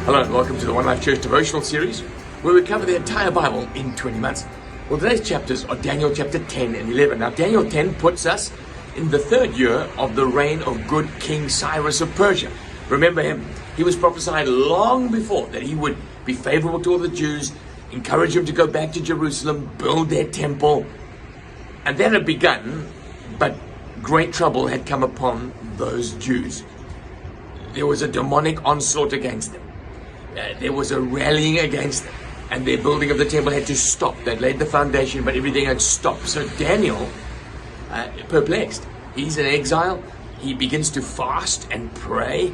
Hello and welcome to the One Life Church devotional series, where we cover the entire Bible in 20 months. Well, today's chapters are Daniel chapter 10 and 11. Now, Daniel 10 puts us in the third year of the reign of good King Cyrus of Persia. Remember him? He was prophesied long before that he would be favorable to all the Jews, encourage them to go back to Jerusalem, build their temple. And that had begun, but great trouble had come upon those Jews. There was a demonic onslaught against them. There was a rallying against them, and their building of the temple had to stop. They'd laid the foundation, but everything had stopped. So Daniel, perplexed, he's in exile. He begins to fast and pray.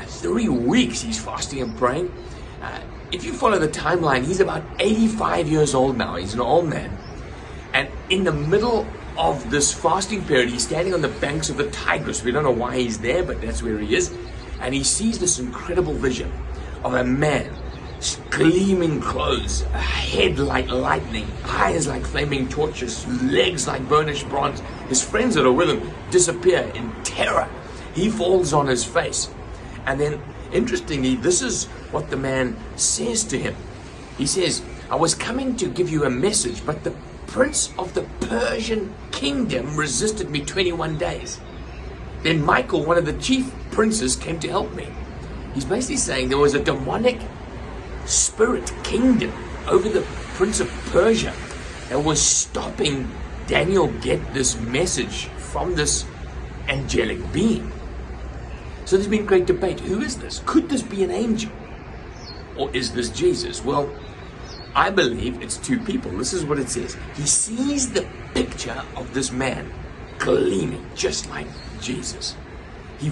3 weeks he's fasting and praying. If you follow the timeline, he's about 85 years old now. He's an old man. And in the middle of this fasting period, he's standing on the banks of the Tigris. We don't know why he's there, but that's where he is. And he sees this incredible vision of a man, gleaming clothes, a head like lightning, eyes like flaming torches, legs like burnished bronze. His friends that are with him disappear in terror. He falls on his face. And then, interestingly, this is what the man says to him. He says, "I was coming to give you a message, but the prince of the Persian kingdom resisted me 21 days. Then Michael, one of the chief princes, came to help me." He's basically saying there was a demonic spirit kingdom over the prince of Persia that was stopping Daniel get this message from this angelic being. So there's been great debate. Who is this? Could this be an angel? Or is this Jesus? Well, I believe it's two people. This is what it says. He sees the picture of this man gleaming just like Jesus. He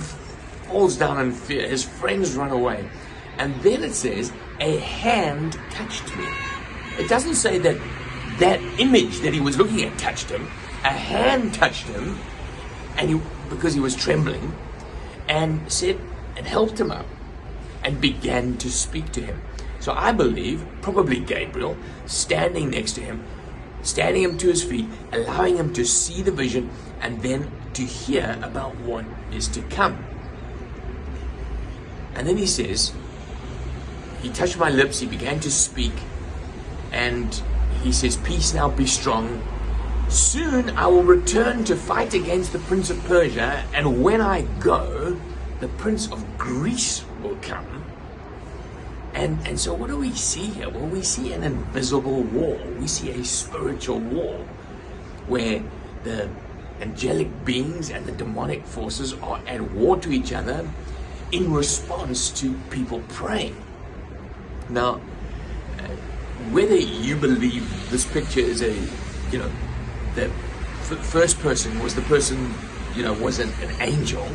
falls down in fear. His friends run away. And then it says, a hand touched me. It doesn't say that that image that he was looking at touched him. A hand touched him, and because he was trembling, and said, and helped him up, and began to speak to him. So I believe, probably Gabriel, standing next to him, standing him to his feet, allowing him to see the vision, and then to hear about what is to come. And then he says, he touched my lips, he began to speak, and he says, "Peace now, be strong. Soon I will return to fight against the prince of Persia, and when I go, the prince of Greece will come." And so what do we see here? Well, we see an invisible war. We see a spiritual war where the angelic beings and the demonic forces are at war to each other in response to people praying. Now, whether you believe this picture is the first person was the person, was an angel,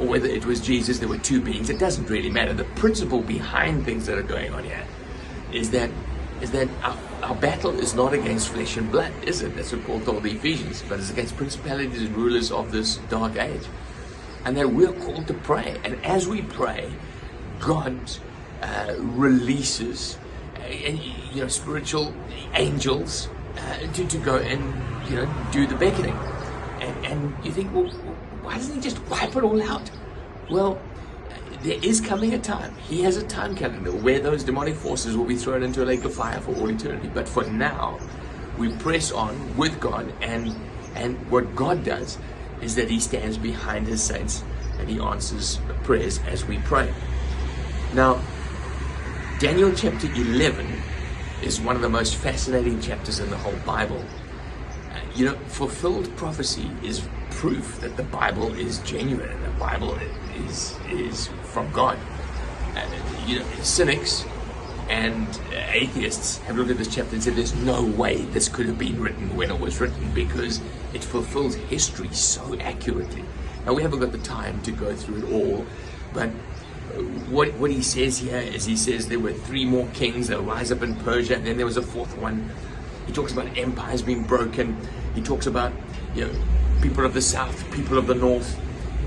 or whether it was Jesus, there were two beings, it doesn't really matter. The principle behind things that are going on here is that our battle is not against flesh and blood, is it? That's what Paul told the Ephesians, but it's against principalities and rulers of this dark age. And that we're called to pray. And as we pray, God releases spiritual angels to go and do the beckoning. And you think, well, why doesn't he just wipe it all out? Well, there is coming a time. He has a time calendar where those demonic forces will be thrown into a lake of fire for all eternity. But for now, we press on with God, and what God does is that he stands behind his saints and he answers prayers as we pray. Now, Daniel chapter 11 is one of the most fascinating chapters in the whole Bible. Fulfilled prophecy is proof that the Bible is genuine and the Bible is from God. Cynics and atheists have looked at this chapter and said there's no way this could have been written when it was written, because it fulfills history so accurately. Now, we haven't got the time to go through it all, but what he says here is, he says there were 3 more kings that rise up in Persia, and then there was a 4th one. He talks about empires being broken. He talks about people of the south, people of the north,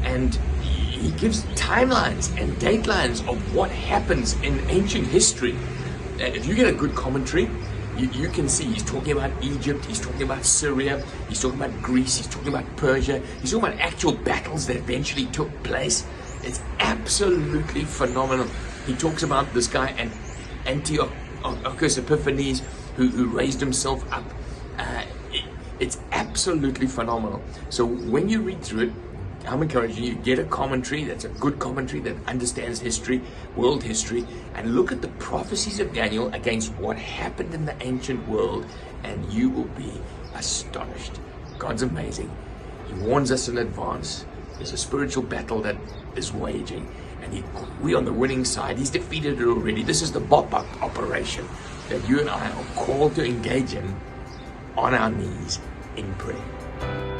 and he gives timelines and datelines of what happens in ancient history. If you get a good commentary, you can see he's talking about Egypt, he's talking about Syria, he's talking about Greece, he's talking about Persia, he's talking about actual battles that eventually took place. It's absolutely phenomenal. He talks about this guy and Antiochus Epiphanes who raised himself up. It's absolutely phenomenal. So when you read through it, I'm encouraging you, get a commentary that's a good commentary that understands history, world history, and look at the prophecies of Daniel against what happened in the ancient world, and you will be astonished. God's amazing. He warns us in advance. There's a spiritual battle that is waging, and we're on the winning side. He's defeated it already. This is the Bop-Up operation that you and I are called to engage in on our knees in prayer.